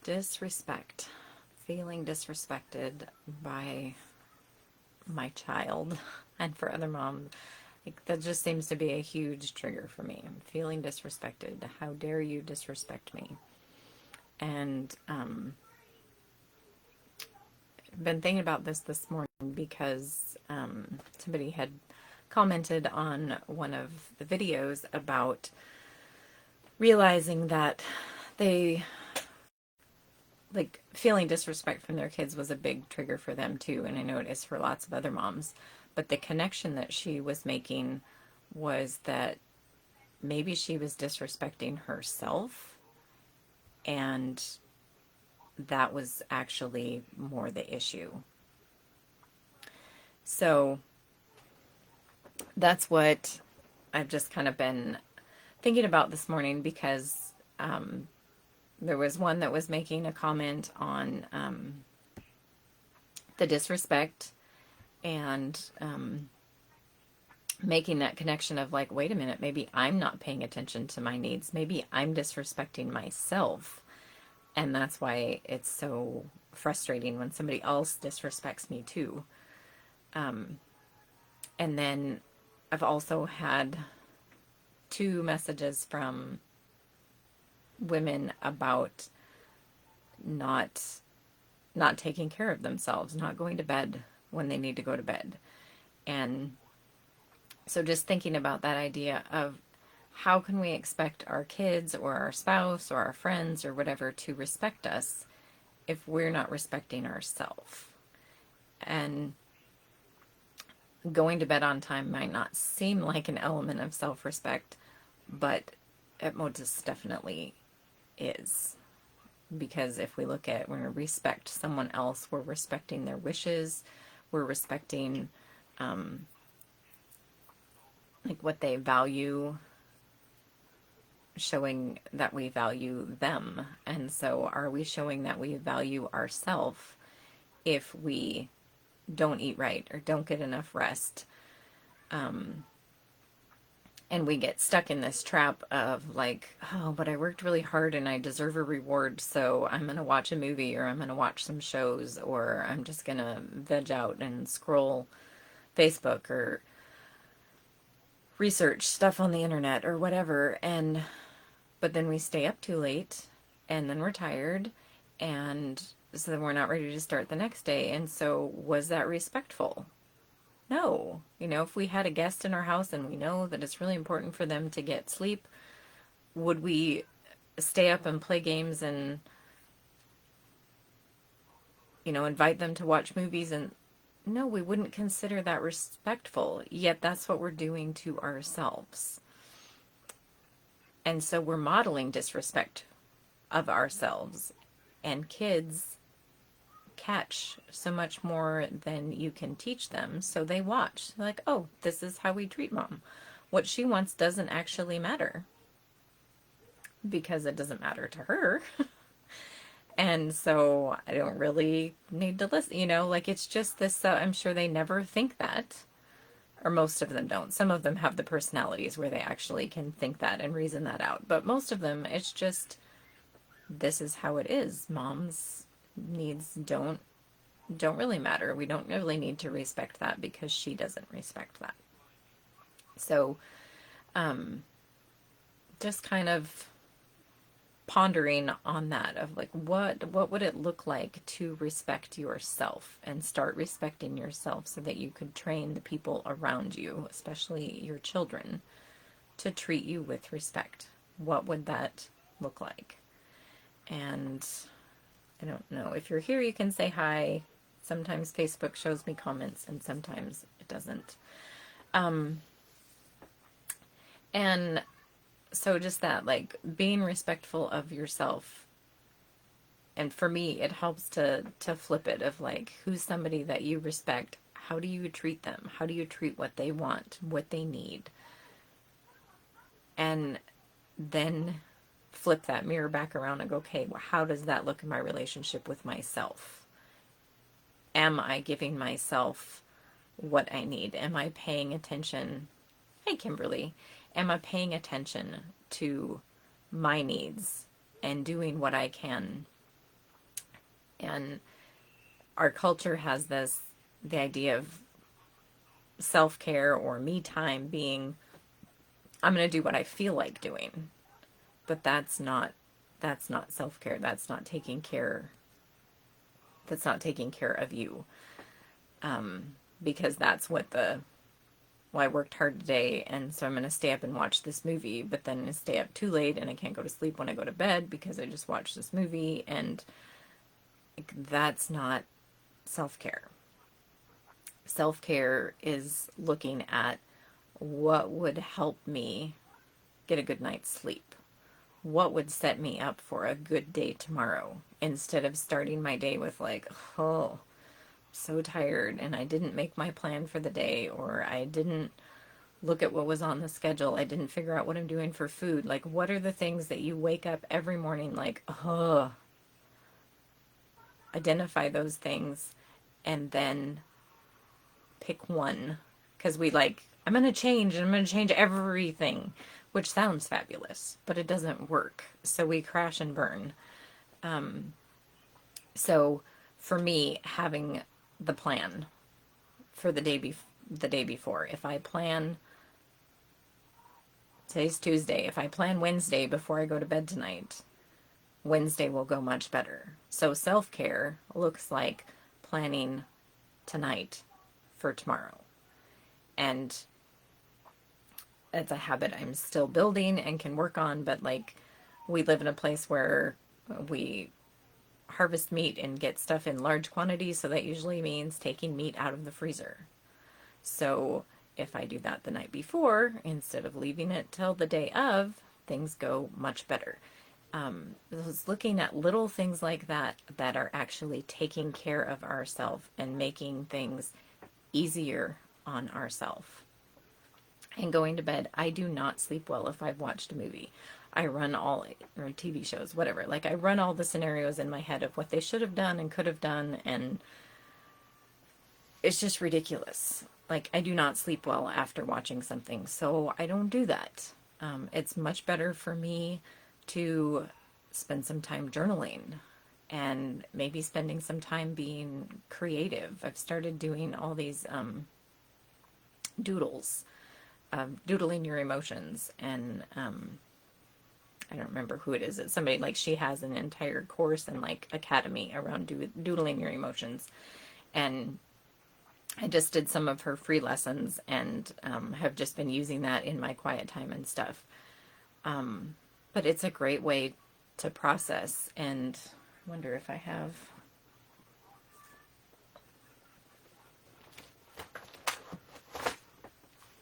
Disrespect. Feeling disrespected by my child and for other moms. Like, that just seems to be a huge trigger for me. I'm feeling disrespected. How dare you disrespect me? And I've been thinking about this morning because somebody had commented on one of the videos about realizing that they, like, feeling disrespect from their kids was a big trigger for them too, and I know it is for lots of other moms. But the connection that she was making was that maybe she was disrespecting herself, and that was actually more the issue. So that's what I've just kind of been thinking about this morning, because there was one that was making a comment on the disrespect, and making that connection of like, wait a minute, maybe I'm not paying attention to my needs. Maybe I'm disrespecting myself. And that's why it's so frustrating when somebody else disrespects me too. And then I've also had 2 messages from women about not taking care of themselves, not going to bed when they need to go to bed. And so just thinking about that idea of how can we expect our kids or our spouse or our friends or whatever to respect us if we're not respecting ourselves? And going to bed on time might not seem like an element of self-respect, but it most definitely is. Because if we look at, when we respect someone else, we're respecting their wishes, we're respecting like what they value, showing that we value them. And so are we showing that we value ourselves if we don't eat right or don't get enough rest? And we get stuck in this trap of like, oh, but I worked really hard and I deserve a reward, so I'm going to watch a movie, or I'm going to watch some shows, or I'm just going to veg out and scroll Facebook or research stuff on the internet or whatever. But then we stay up too late, and then we're tired, and so then we're not ready to start the next day. And so was that respectful? No. If we had a guest in our house and we know that it's really important for them to get sleep, would we stay up and play games and, invite them to watch movies? And no, we wouldn't consider that respectful. Yet that's what we're doing to ourselves. And so we're modeling disrespect of ourselves. And kids catch so much more than you can teach them. So they watch. They're like, oh, this is how we treat mom. What she wants doesn't actually matter, because it doesn't matter to her. And so I don't really need to listen, like, it's just this, I'm sure they never think that, or most of them don't. Some of them have the personalities where they actually can think that and reason that out. But most of them, it's just, this is how it is. Mom's needs don't really matter. We don't really need to respect that because she doesn't respect that. So, just kind of pondering on that of like, what would it look like to respect yourself and start respecting yourself so that you could train the people around you, especially your children, to treat you with respect? What would that look like? And I don't know. If you're here, you can say hi. Sometimes Facebook shows me comments and sometimes it doesn't. And so just that, like, being respectful of yourself. And for me, it helps to flip it of like, who's somebody that you respect? How do you treat them? How do you treat what they want, what they need? And then flip that mirror back around and go, okay, well, how does that look in my relationship with myself? Am I giving myself what I need? Am I paying attention? Hey, Kimberly. Am I paying attention to my needs and doing what I can And our culture has the idea of self-care or me time being, I'm going to do what I feel like doing. But that's not self-care. That's not taking care of you. Because that's well, I worked hard today, and so I'm going to stay up and watch this movie, but then I stay up too late and I can't go to sleep when I go to bed because I just watched this movie, and that's not self-care. Self-care is looking at what would help me get a good night's sleep. What would set me up for a good day tomorrow, instead of starting my day with like, oh, so tired and I didn't make my plan for the day, or I didn't look at what was on the schedule. I didn't figure out what I'm doing for food. Like, what are the things that you wake up every morning like, oh, identify those things and then pick one. Because I'm going to change and I'm going to change everything, which sounds fabulous, but it doesn't work. So we crash and burn. So for me, having the plan for the day before, if I plan, today's Tuesday, if I plan Wednesday before I go to bed tonight, Wednesday will go much better. So self-care looks like planning tonight for tomorrow. And it's a habit I'm still building and can work on, but like, we live in a place where we harvest meat and get stuff in large quantities, so that usually means taking meat out of the freezer. So if I do that the night before, instead of leaving it till the day of, things go much better. I was looking at little things like that that are actually taking care of ourselves and making things easier on ourselves. And going to bed, I do not sleep well if I've watched a movie. I run or TV shows, whatever. Like, I run all the scenarios in my head of what they should have done and could have done, and it's just ridiculous. Like, I do not sleep well after watching something, so I don't do that. It's much better for me to spend some time journaling and maybe spending some time being creative. I've started doing all these doodles, doodling your emotions, and I don't remember who it is. It's somebody, like, she has an entire course and like academy around doodling your emotions, and I just did some of her free lessons and have just been using that in my quiet time and stuff. But it's a great way to process, and I wonder if I have...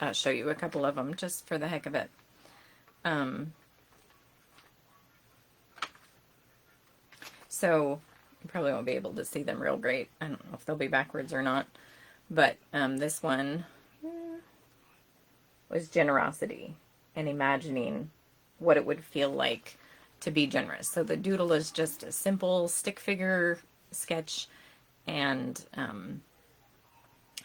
I'll show you a couple of them just for the heck of it. So you probably won't be able to see them real great. I don't know if they'll be backwards or not. But this one was generosity and imagining what it would feel like to be generous. So the doodle is just a simple stick figure sketch, and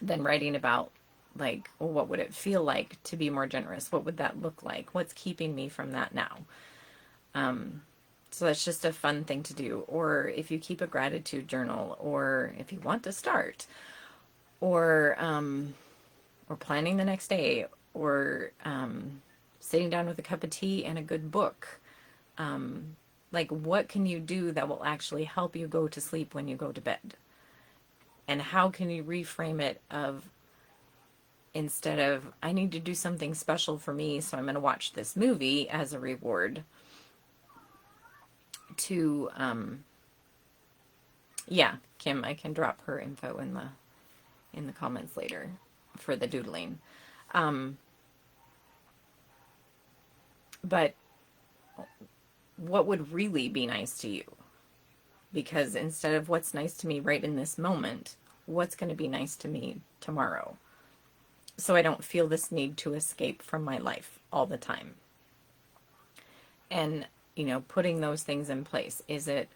then writing about, like, well, what would it feel like to be more generous? What would that look like? What's keeping me from that now? So that's just a fun thing to do. Or if you keep a gratitude journal, or if you want to start, or planning the next day, or sitting down with a cup of tea and a good book. Like, what can you do that will actually help you go to sleep when you go to bed? And how can you reframe it of, instead of, I need to do something special for me, so I'm going to watch this movie as a reward, to, yeah, Kim, I can drop her info in the comments later for the doodling. But what would really be nice to you? Because instead of what's nice to me right in this moment, what's going to be nice to me tomorrow? So I don't feel this need to escape from my life all the time. And, putting those things in place. Is it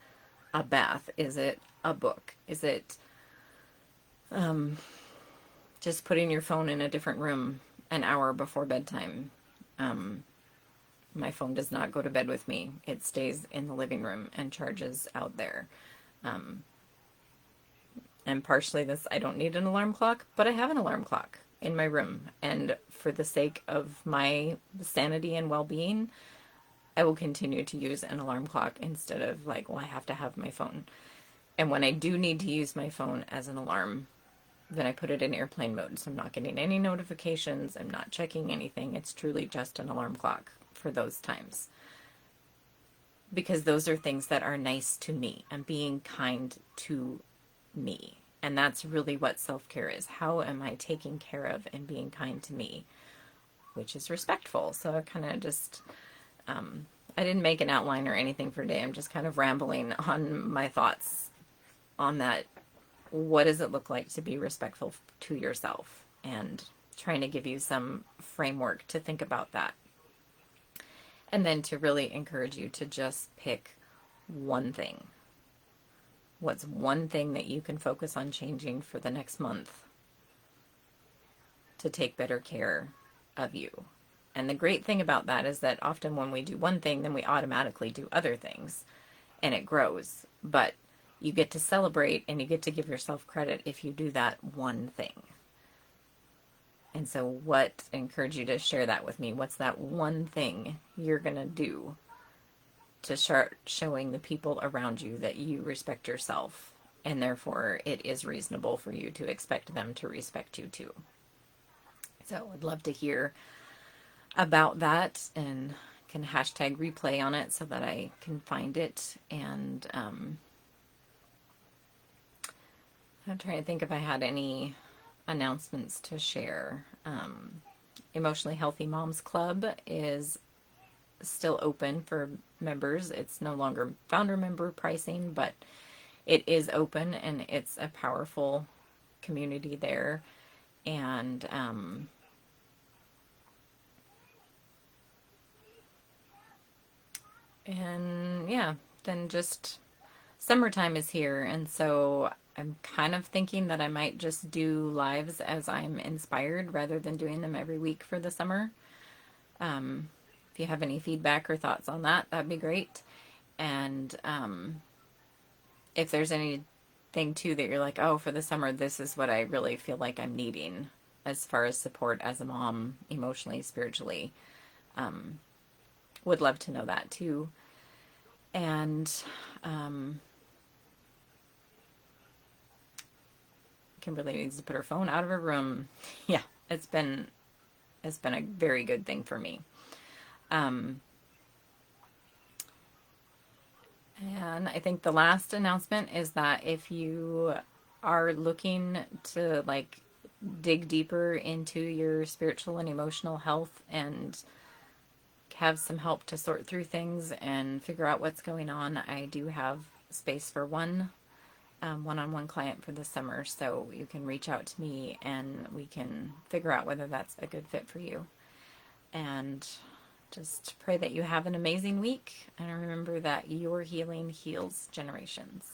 a bath? Is it a book? Is it just putting your phone in a different room an hour before bedtime? My phone does not go to bed with me. It stays in the living room and charges out there. And partially this, I don't need an alarm clock, but I have an alarm clock in my room. And for the sake of my sanity and well-being, I will continue to use an alarm clock instead of like, well, I have to have my phone. And when I do need to use my phone as an alarm, then I put it in airplane mode. So I'm not getting any notifications. I'm not checking anything. It's truly just an alarm clock for those times. Because those are things that are nice to me. I'm being kind to me. And that's really what self-care is. How am I taking care of and being kind to me? Which is respectful. So I kind of just, I didn't make an outline or anything for today. I'm just kind of rambling on my thoughts on that. What does it look like to be respectful to yourself? And trying to give you some framework to think about that. And then to really encourage you to just pick one thing. What's one thing that you can focus on changing for the next month to take better care of you? And the great thing about that is that often when we do one thing, then we automatically do other things and it grows. But you get to celebrate and you get to give yourself credit if you do that one thing. And so I encourage you to share that with me. What's that one thing you're going to do to start showing the people around you that you respect yourself, and therefore it is reasonable for you to expect them to respect you too? So I'd love to hear about that, and can hashtag replay on it so that I can find it. And I'm trying to think if I had any announcements to share. Emotionally Healthy Moms Club is still open for members. It's no longer founder member pricing, but it is open and it's a powerful community there. And yeah, then just summertime is here, and so I'm kind of thinking that I might just do lives as I'm inspired rather than doing them every week for the summer. If you have any feedback or thoughts on that, that'd be great. And if there's anything too that you're like, oh, for the summer, this is what I really feel like I'm needing as far as support as a mom, emotionally, spiritually, would love to know that too. And Kimberly needs to put her phone out of her room. Yeah, it's been a very good thing for me. And I think the last announcement is that if you are looking to like dig deeper into your spiritual and emotional health and have some help to sort through things and figure out what's going on, I do have space for one-on-one client for the summer. So you can reach out to me and we can figure out whether that's a good fit for you. And just pray that you have an amazing week. And remember that your healing heals generations.